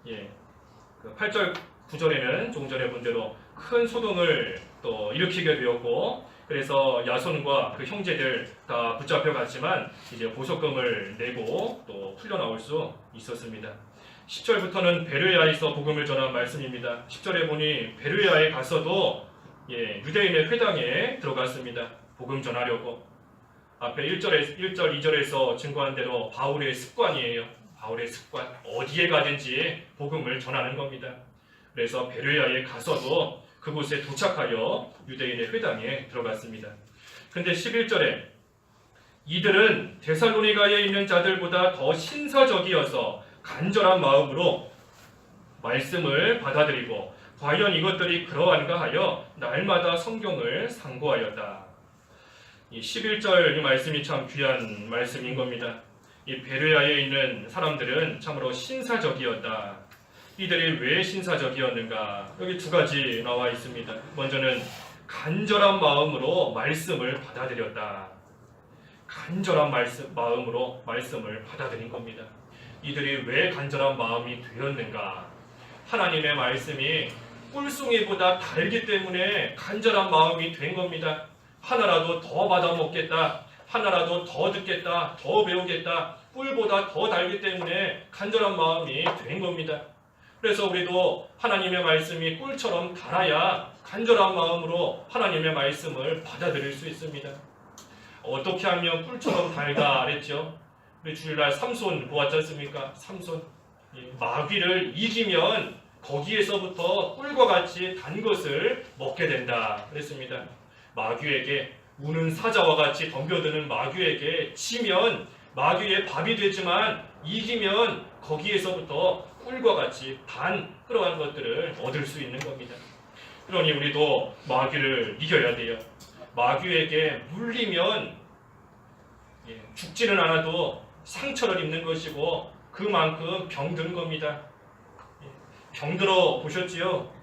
그 8절 9절에는 조금 전에 본 대로 큰 소동을 또 일으키게 되었고 그래서 야손과 그 형제들 다 붙잡혀 갔지만 이제 보석금을 내고 또 풀려 나올 수 있었습니다. 10절부터는 베르야에서 복음을 전한 말씀입니다. 10절에 보니 베르야에 가서도 유대인의 회당에 들어갔습니다. 복음 전하려고. 앞에 1절, 2절에서 증거한 대로 바울의 습관이에요. 바울의 습관. 어디에 가든지 복음을 전하는 겁니다. 그래서 베르야에 가서도 그곳에 도착하여 유대인의 회당에 들어갔습니다. 근데 11절에 이들은 데살로니가에 있는 자들보다 더 신사적이어서 간절한 마음으로 말씀을 받아들이고 과연 이것들이 그러한가 하여 날마다 성경을 상고하였다. 이 11절 이 말씀이 참 귀한 말씀인 겁니다. 이 베르야에 있는 사람들은 참으로 신사적이었다. 이들이 왜 신사적이었는가? 여기 두 가지 나와 있습니다. 먼저는 간절한 마음으로 말씀을 받아들였다. 간절한 마음으로 말씀을 받아들인 겁니다. 이들이 왜 간절한 마음이 되었는가? 하나님의 말씀이 꿀송이보다 달기 때문에 간절한 마음이 된 겁니다. 하나라도 더 받아먹겠다. 하나라도 더 듣겠다. 더 배우겠다. 꿀보다 더 달기 때문에 간절한 마음이 된 겁니다. 그래서 우리도 하나님의 말씀이 꿀처럼 달아야 간절한 마음으로 하나님의 말씀을 받아들일 수 있습니다. 어떻게 하면 꿀처럼 달다 그랬죠? 우리 주일날 삼손 보았지 않습니까? 삼손 마귀를 이기면 거기에서부터 꿀과 같이 단 것을 먹게 된다 그랬습니다. 마귀에게 우는 사자와 같이 덤벼드는 마귀에게 지면 마귀의 밥이 되지만 이기면 거기에서부터 꿀과 같이 단 그러한 것들을 얻을 수 있는 겁니다. 그러니 우리도 마귀를 이겨야 돼요. 마귀에게 물리면 죽지는 않아도 상처를 입는 것이고 그만큼 병든 겁니다. 병들어 보셨지요?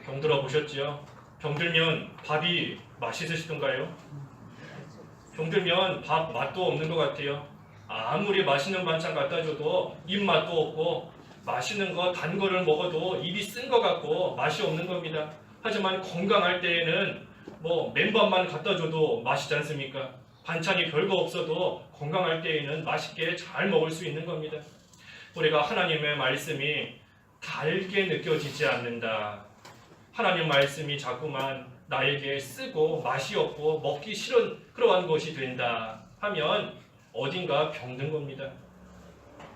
병들어 보셨지요? 병들면 밥이 맛있으시던가요? 병들면 밥 맛도 없는 것 같아요. 아무리 맛있는 반찬 갖다 줘도 입맛도 없고 맛있는 거, 단 거를 먹어도 입이 쓴 것 같고 맛이 없는 겁니다. 하지만 건강할 때에는 뭐 맨밥만 갖다 줘도 맛있지 않습니까? 반찬이 별거 없어도 건강할 때에는 맛있게 잘 먹을 수 있는 겁니다. 우리가 하나님의 말씀이 달게 느껴지지 않는다. 하나님 말씀이 자꾸만 나에게 쓰고 맛이 없고 먹기 싫은 그러한 것이 된다 하면 어딘가 병든 겁니다.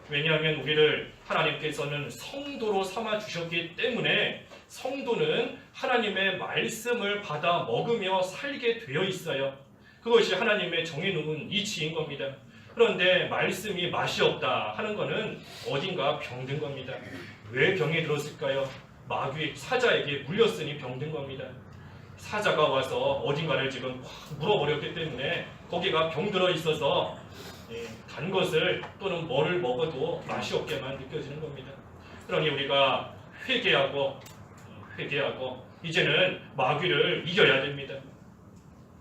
왜냐하면 우리를 하나님께서는 성도로 삼아 주셨기 때문에 성도는 하나님의 말씀을 받아 먹으며 살게 되어 있어요. 그것이 하나님의 정해놓은 이치인 겁니다. 그런데 말씀이 맛이 없다 하는 것은 어딘가 병든 겁니다. 왜 병이 들었을까요? 마귀 사자에게 물렸으니 병든 겁니다. 사자가 와서 어딘가를 지금 확 물어버렸기 때문에 거기가 병들어 있어서 단 것을 또는 뭐를 먹어도 맛이 없게만 느껴지는 겁니다. 그러니 우리가 회개하고 이제는 마귀를 이겨야 됩니다.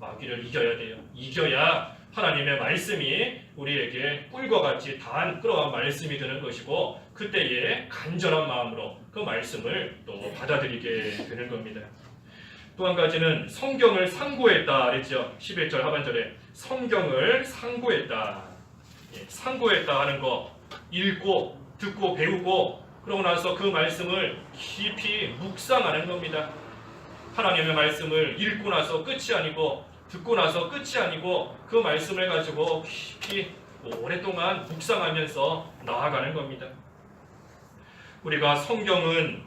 마귀를 이겨야 돼요. 이겨야 하나님의 말씀이 우리에게 꿀과 같이 단 그러한 말씀이 되는 것이고 그때에 간절한 마음으로 그 말씀을 또 받아들이게 되는 겁니다. 또 한 가지는 성경을 상고했다 그랬죠. 11절 하반절에 성경을 상고했다. 상고했다 하는 거 읽고 듣고 배우고 그러고 나서 그 말씀을 깊이 묵상하는 겁니다. 하나님의 말씀을 읽고 나서 끝이 아니고 듣고 나서 끝이 아니고 그 말씀을 가지고 깊이 오랫동안 묵상하면서 나아가는 겁니다. 우리가 성경은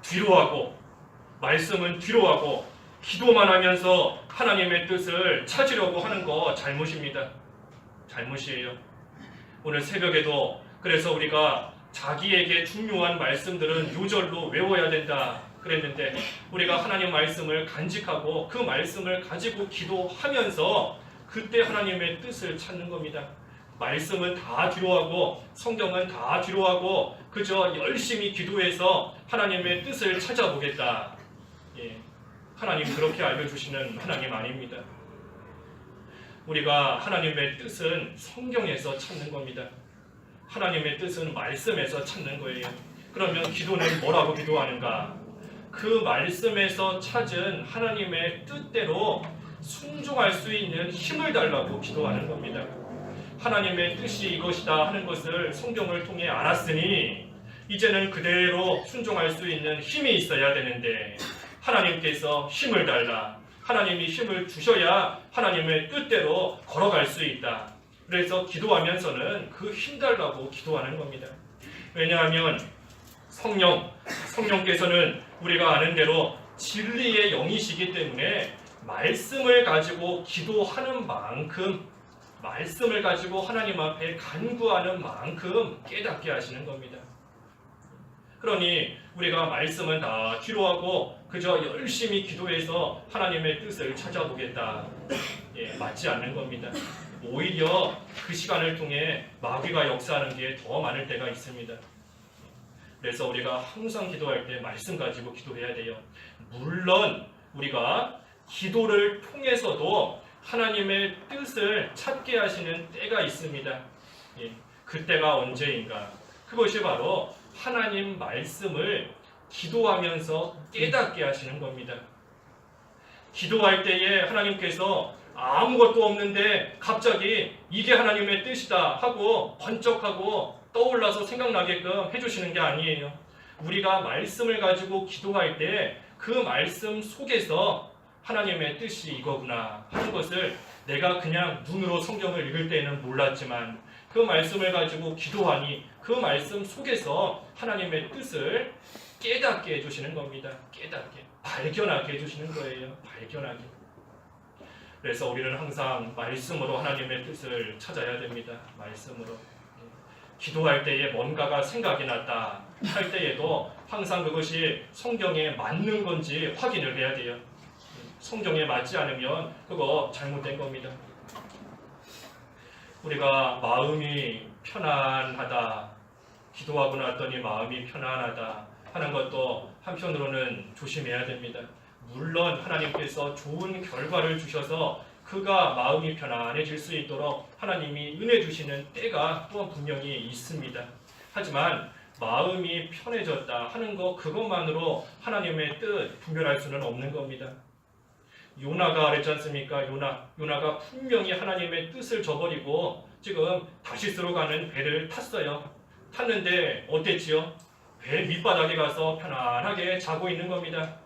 뒤로 하고 말씀은 뒤로 하고 기도만 하면서 하나님의 뜻을 찾으려고 하는 거 잘못입니다. 잘못이에요. 오늘 새벽에도 그래서 우리가 자기에게 중요한 말씀들은 요절로 외워야 된다 그랬는데 우리가 하나님 말씀을 간직하고 그 말씀을 가지고 기도하면서 그때 하나님의 뜻을 찾는 겁니다. 말씀은 다 뒤로 하고 성경은 다 뒤로 하고 그저 열심히 기도해서 하나님의 뜻을 찾아보겠다. 하나님 그렇게 알려주시는 하나님 아닙니다. 우리가 하나님의 뜻은 성경에서 찾는 겁니다. 하나님의 뜻은 말씀에서 찾는 거예요. 그러면 기도는 뭐라고 기도하는가? 그 말씀에서 찾은 하나님의 뜻대로 순종할 수 있는 힘을 달라고 기도하는 겁니다. 하나님의 뜻이 이것이다 하는 것을 성경을 통해 알았으니 이제는 그대로 순종할 수 있는 힘이 있어야 되는데 하나님께서 힘을 달라. 하나님이 힘을 주셔야 하나님의 뜻대로 걸어갈 수 있다. 그래서 기도하면서는 그 힘 달라고 기도하는 겁니다. 왜냐하면 성령께서는 우리가 아는 대로 진리의 영이시기 때문에 말씀을 가지고 기도하는 만큼 말씀을 가지고 하나님 앞에 간구하는 만큼 깨닫게 하시는 겁니다. 그러니 우리가 말씀은 다 뒤로 하고 그저 열심히 기도해서 하나님의 뜻을 찾아보겠다. 맞지 않는 겁니다. 오히려 그 시간을 통해 마귀가 역사하는 게 더 많을 때가 있습니다. 그래서 우리가 항상 기도할 때 말씀 가지고 기도해야 돼요. 물론 우리가 기도를 통해서도 하나님의 뜻을 찾게 하시는 때가 있습니다. 그때가 언제인가? 그것이 바로 하나님 말씀을 기도하면서 깨닫게 하시는 겁니다. 기도할 때에 하나님께서 아무것도 없는데 갑자기 이게 하나님의 뜻이다 하고 번쩍하고 떠올라서 생각나게끔 해주시는 게 아니에요. 우리가 말씀을 가지고 기도할 때 그 말씀 속에서 하나님의 뜻이 이거구나 하는 것을 내가 그냥 눈으로 성경을 읽을 때는 몰랐지만 그 말씀을 가지고 기도하니 그 말씀 속에서 하나님의 뜻을 깨닫게 해주시는 겁니다. 깨닫게, 발견하게 해주시는 거예요. 발견하게. 그래서 우리는 항상 말씀으로 하나님의 뜻을 찾아야 됩니다. 말씀으로. 기도할 때에 뭔가가 생각이 났다 할 때에도 항상 그것이 성경에 맞는 건지 확인을 해야 돼요. 성경에 맞지 않으면 그거 잘못된 겁니다. 우리가 마음이 편안하다, 기도하고 났더니 마음이 편안하다 하는 것도 한편으로는 조심해야 됩니다. 물론 하나님께서 좋은 결과를 주셔서 그가 마음이 편안해질 수 있도록 하나님이 은혜 주시는 때가 또한 분명히 있습니다. 하지만 마음이 편해졌다 하는 것 그것만으로 하나님의 뜻 분별할 수는 없는 겁니다. 요나가 그랬지 않습니까? 요나가 분명히 하나님의 뜻을 저버리고 지금 다시스로 가는 배를 탔어요. 탔는데 어땠지요? 배 밑바닥에 가서 편안하게 자고 있는 겁니다.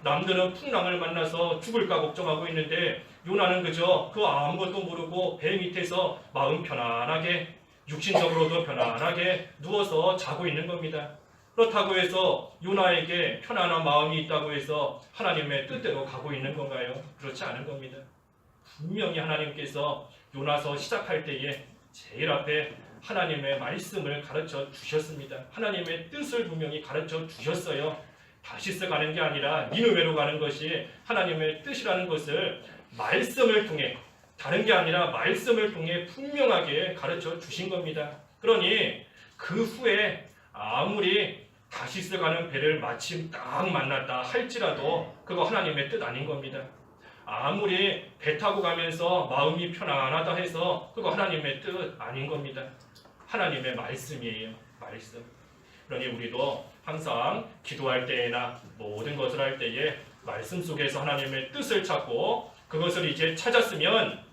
남들은 풍랑을 만나서 죽을까 걱정하고 있는데 요나는 그저 그 아무것도 모르고 배 밑에서 마음 편안하게 육신적으로도 편안하게 누워서 자고 있는 겁니다. 그렇다고 해서 요나에게 편안한 마음이 있다고 해서 하나님의 뜻대로 가고 있는 건가요? 그렇지 않은 겁니다. 분명히 하나님께서 요나서 시작할 때에 제일 앞에 하나님의 말씀을 가르쳐 주셨습니다. 하나님의 뜻을 분명히 가르쳐 주셨어요. 다시스 가는 게 아니라 니느웨로 가는 것이 하나님의 뜻이라는 것을 말씀을 통해, 다른 게 아니라 말씀을 통해 분명하게 가르쳐 주신 겁니다. 그러니 그 후에 아무리 다시스 가는 배를 마침 딱 만났다 할지라도 그거 하나님의 뜻 아닌 겁니다. 아무리 배 타고 가면서 마음이 편안하다 해서 그거 하나님의 뜻 아닌 겁니다. 하나님의 말씀이에요. 말씀. 그러니 우리도 항상 기도할 때나 모든 것을 할 때에 말씀 속에서 하나님의 뜻을 찾고 그것을 이제 찾았으면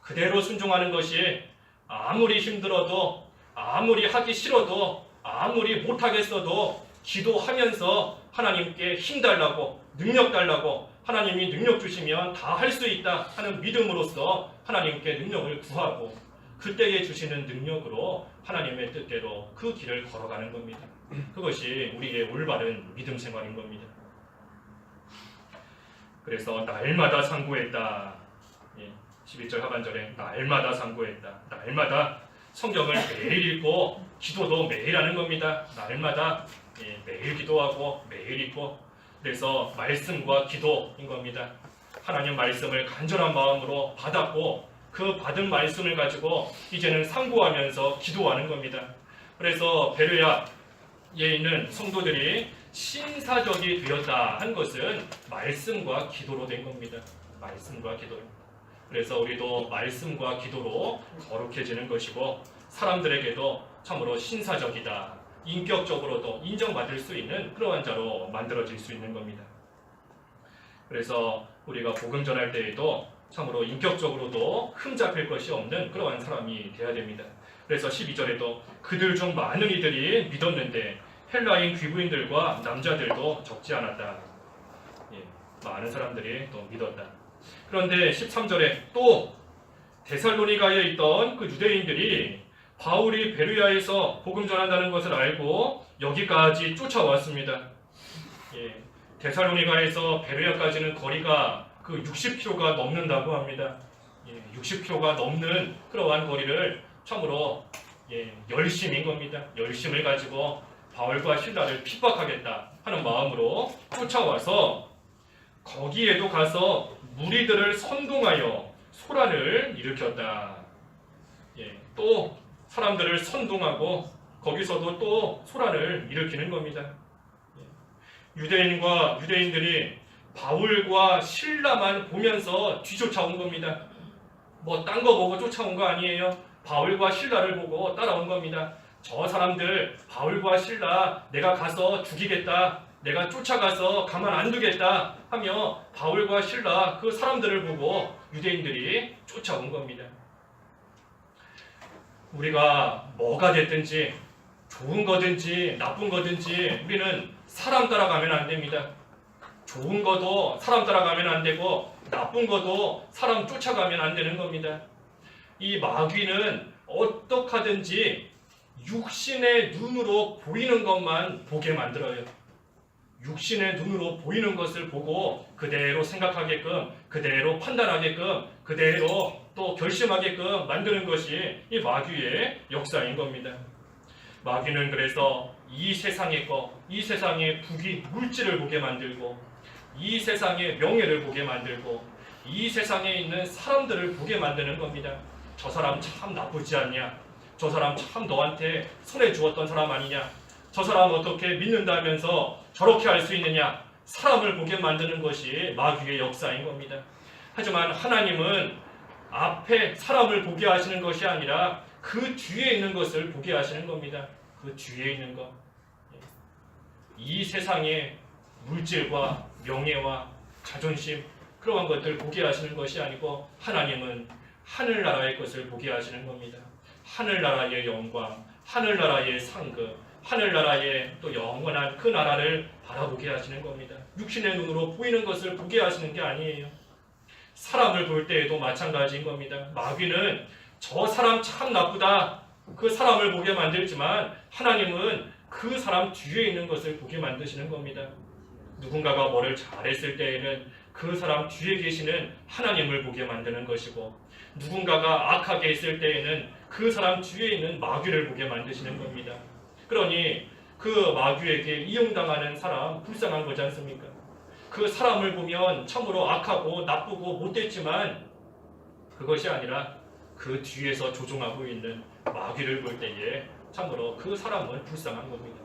그대로 순종하는 것이 아무리 힘들어도 아무리 하기 싫어도 아무리 못하겠어도 기도하면서 하나님께 힘 달라고 능력 달라고 하나님이 능력 주시면 다 할 수 있다 하는 믿음으로써 하나님께 능력을 구하고 그때에 주시는 능력으로 하나님의 뜻대로 그 길을 걸어가는 겁니다. 그것이 우리의 올바른 믿음 생활인 겁니다. 그래서 날마다 상고했다. 11절 하반절에 날마다 상고했다. 날마다 성경을 매일 읽고 기도도 매일 하는 겁니다. 날마다 매일 기도하고 매일 읽고 그래서 말씀과 기도인 겁니다. 하나님 말씀을 간절한 마음으로 받았고 그 받은 말씀을 가지고 이제는 상고하면서 기도하는 겁니다. 그래서 베레아에 있는 성도들이 신사적이 되었다 한 것은 말씀과 기도로 된 겁니다. 말씀과 기도. 그래서 우리도 말씀과 기도로 거룩해지는 것이고 사람들에게도 참으로 신사적이다. 인격적으로도 인정받을 수 있는 그러한 자로 만들어질 수 있는 겁니다. 그래서 우리가 복음 전할 때에도 참으로 인격적으로도 흠잡힐 것이 없는 그러한 사람이 되어야 됩니다. 그래서 12절에도 그들 중 많은 이들이 믿었는데 헬라인 귀부인들과 남자들도 적지 않았다. 많은 사람들이 또 믿었다. 그런데 13절에 또 데살로니가에 있던 그 유대인들이 바울이 베르야에서 복음 전한다는 것을 알고 여기까지 쫓아왔습니다. 데살로니가에서 베르야까지는 거리가 그 60km가 넘는다고 합니다. 60km가 넘는 그러한 거리를 참으로 열심인 겁니다. 열심을 가지고 바울과 실라를 핍박하겠다 하는 마음으로 쫓아와서 거기에도 가서 무리들을 선동하여 소란을 일으켰다. 또 사람들을 선동하고 거기서도 또 소란을 일으키는 겁니다. 유대인들이 바울과 실라만 보면서 뒤쫓아온 겁니다. 뭐 딴 거 보고 쫓아온 거 아니에요. 바울과 실라를 보고 따라온 겁니다. 저 사람들 바울과 실라 내가 가서 죽이겠다. 내가 쫓아가서 가만 안 두겠다 하며 바울과 실라 그 사람들을 보고 유대인들이 쫓아온 겁니다. 우리가 뭐가 됐든지 좋은 거든지 나쁜 거든지 우리는 사람 따라가면 안 됩니다. 좋은 거도 사람 따라가면 안 되고 나쁜 거도 사람 쫓아가면 안 되는 겁니다. 이 마귀는 어떻게 하든지 육신의 눈으로 보이는 것만 보게 만들어요. 육신의 눈으로 보이는 것을 보고 그대로 생각하게끔, 그대로 판단하게끔, 그대로 또 결심하게끔 만드는 것이 이 마귀의 역사인 겁니다. 마귀는 그래서 이 세상의 것, 이 세상의 부귀, 물질을 보게 만들고 이 세상의 명예를 보게 만들고 이 세상에 있는 사람들을 보게 만드는 겁니다. 저 사람 참 나쁘지 않냐? 저 사람 참 너한테 손해 주었던 사람 아니냐? 저 사람 어떻게 믿는다면서 저렇게 할 수 있느냐? 사람을 보게 만드는 것이 마귀의 역사인 겁니다. 하지만 하나님은 앞에 사람을 보게 하시는 것이 아니라 그 뒤에 있는 것을 보게 하시는 겁니다. 그 뒤에 있는 것. 이 세상의 물질과 명예와 자존심 그러한 것들 보게 하시는 것이 아니고 하나님은 하늘나라의 것을 보게 하시는 겁니다. 하늘나라의 영광, 하늘나라의 상급, 하늘나라의 또 영원한 그 나라를 바라보게 하시는 겁니다. 육신의 눈으로 보이는 것을 보게 하시는 게 아니에요. 사람을 볼 때에도 마찬가지인 겁니다. 마귀는 저 사람 참 나쁘다 그 사람을 보게 만들지만 하나님은 그 사람 뒤에 있는 것을 보게 만드시는 겁니다. 누군가가 뭐를 잘했을 때에는 그 사람 뒤에 계시는 하나님을 보게 만드는 것이고, 누군가가 악하게 했을 때에는 그 사람 뒤에 있는 마귀를 보게 만드시는 겁니다. 그러니 그 마귀에게 이용당하는 사람 불쌍한 거지 않습니까? 그 사람을 보면 참으로 악하고 나쁘고 못됐지만 그것이 아니라 그 뒤에서 조종하고 있는 마귀를 볼 때에 참으로 그 사람은 불쌍한 겁니다.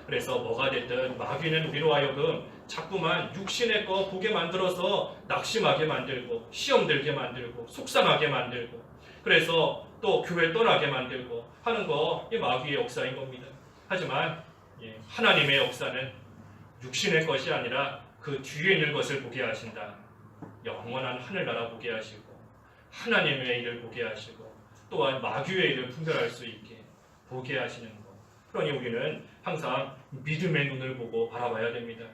그래서 뭐가 됐든 마귀는 우리로 하여금 자꾸만 육신의 거 보게 만들어서 낙심하게 만들고 시험 들게 만들고 속상하게 만들고 그래서 또 교회 떠나게 만들고 하는 거 이 마귀의 역사인 겁니다. 하지만 하나님의 역사는 육신의 것이 아니라 그 뒤에 있는 것을 보게 하신다. 영원한 하늘나라 보게 하시고 하나님의 일을 보게 하시고 또한 마귀의 일을 분별할 수 있게 보게 하시는 것. 그러니 우리는 항상 믿음의 눈을 보고 바라봐야 됩니다.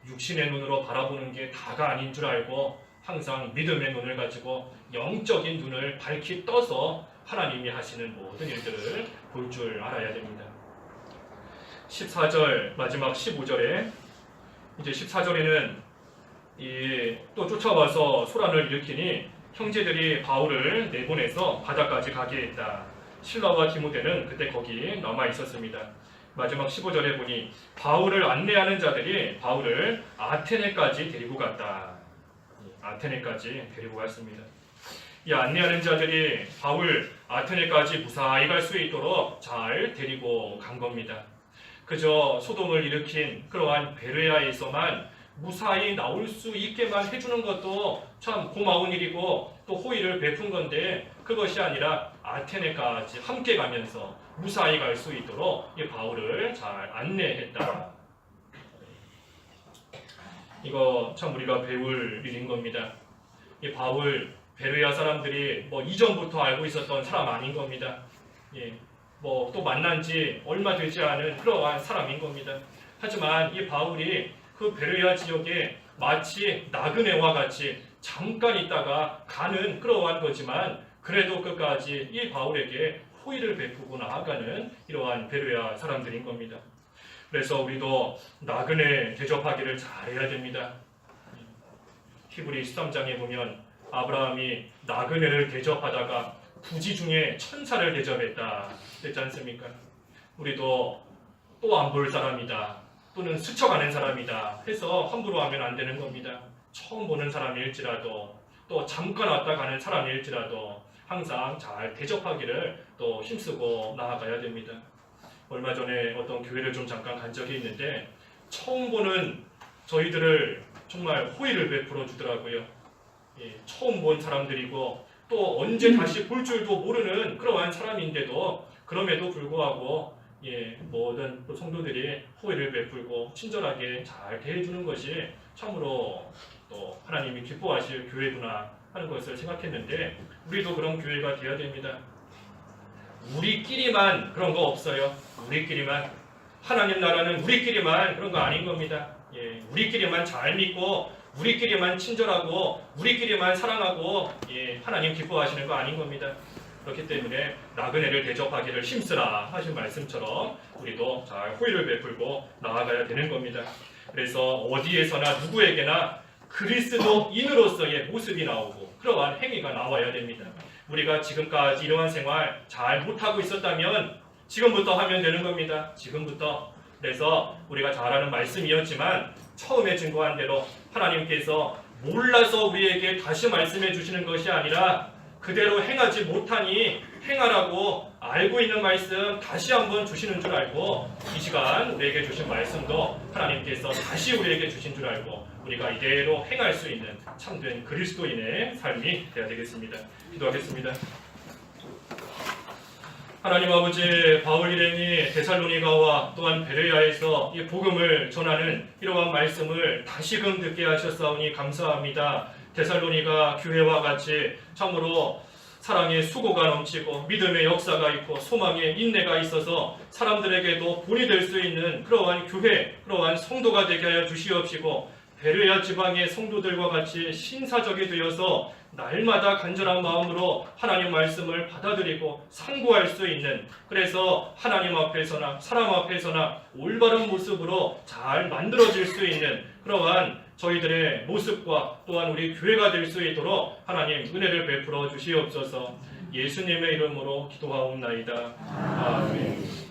육신의 눈으로 바라보는 게 다가 아닌 줄 알고 항상 믿음의 눈을 가지고 영적인 눈을 밝히 떠서 하나님이 하시는 모든 일들을 볼 줄 알아야 됩니다. 14절 마지막 15절에 이제 14절에는 또 쫓아와서 소란을 일으키니 형제들이 바울을 내보내서 바다까지 가게 했다. 실라와 디모데는 그때 거기 남아 있었습니다. 마지막 15절에 보니 바울을 안내하는 자들이 바울을 아테네까지 데리고 갔다. 아테네까지 데리고 갔습니다. 이 안내하는 자들이 바울 아테네까지 무사히 갈 수 있도록 잘 데리고 간 겁니다. 그저 소동을 일으킨 그러한 베레아에서만 무사히 나올 수 있게만 해주는 것도 참 고마운 일이고 또 호의를 베푼 건데 그것이 아니라 아테네까지 함께 가면서 무사히 갈 수 있도록 이 바울을 잘 안내했다. 이거 참 우리가 배울 일인 겁니다. 이 바울 베레아 사람들이 뭐 이전부터 알고 있었던 사람 아닌 겁니다. 뭐 또 만난 지 얼마 되지 않은 그러한 사람인 겁니다. 하지만 이 바울이 그 베레아 지역에 마치 나그네와 같이 잠깐 있다가 가는 그러한 거지만 그래도 끝까지 이 바울에게 호의를 베푸고 나아가는 이러한 베레아 사람들인 겁니다. 그래서 우리도 나그네 대접하기를 잘해야 됩니다. 히브리 13장에 보면 아브라함이 나그네를 대접하다가 부지 중에 천사를 대접했다 그랬지 않습니까? 우리도 또 안 볼 사람이다 또는 스쳐가는 사람이다 해서 함부로 하면 안 되는 겁니다. 처음 보는 사람일지라도 또 잠깐 왔다 가는 사람일지라도 항상 잘 대접하기를 또 힘쓰고 나아가야 됩니다. 얼마 전에 어떤 교회를 좀 잠깐 간 적이 있는데 처음 보는 저희들을 정말 호의를 베풀어 주더라고요. 처음 본 사람들이고 또 언제 다시 볼 줄도 모르는 그러한 사람인데도 그럼에도 불구하고 모든 또 성도들이 호의를 베풀고 친절하게 잘 대해주는 것이 참으로 또 하나님이 기뻐하실 교회구나 하는 것을 생각했는데 우리도 그런 교회가 되어야 됩니다. 우리끼리만 그런 거 없어요. 우리끼리만 하나님 나라는 우리끼리만 그런 거 아닌 겁니다. 우리끼리만 잘 믿고 우리끼리만 친절하고 우리끼리만 사랑하고 하나님 기뻐하시는 거 아닌 겁니다. 그렇기 때문에 나그네를 대접하기를 힘쓰라 하신 말씀처럼 우리도 잘 호의를 베풀고 나아가야 되는 겁니다. 그래서 어디에서나 누구에게나 그리스도인으로서의 모습이 나오고 그러한 행위가 나와야 됩니다. 우리가 지금까지 이러한 생활 잘 못하고 있었다면 지금부터 하면 되는 겁니다. 지금부터. 그래서 우리가 잘 아는 말씀이었지만 처음에 증거한 대로 하나님께서 몰라서 우리에게 다시 말씀해 주시는 것이 아니라 그대로 행하지 못하니 행하라고 알고 있는 말씀 다시 한번 주시는 줄 알고 이 시간 우리에게 주신 말씀도 하나님께서 다시 우리에게 주신 줄 알고 우리가 이대로 행할 수 있는 참된 그리스도인의 삶이 되어야 되겠습니다. 기도하겠습니다. 하나님 아버지, 바울 일행이 데살로니가와 또한 베레아에서 이 복음을 전하는 이러한 말씀을 다시금 듣게 하셨사오니 감사합니다. 데살로니가 교회와 같이 참으로 사랑의 수고가 넘치고 믿음의 역사가 있고 소망의 인내가 있어서 사람들에게도 본이 될 수 있는 그러한 교회, 그러한 성도가 되게 하여 주시옵시고 베레아 지방의 성도들과 같이 신사적이 되어서 날마다 간절한 마음으로 하나님 말씀을 받아들이고 상고할 수 있는, 그래서 하나님 앞에서나 사람 앞에서나 올바른 모습으로 잘 만들어질 수 있는 그러한 저희들의 모습과 또한 우리 교회가 될 수 있도록 하나님 은혜를 베풀어 주시옵소서. 예수님의 이름으로 기도하옵나이다. 아멘.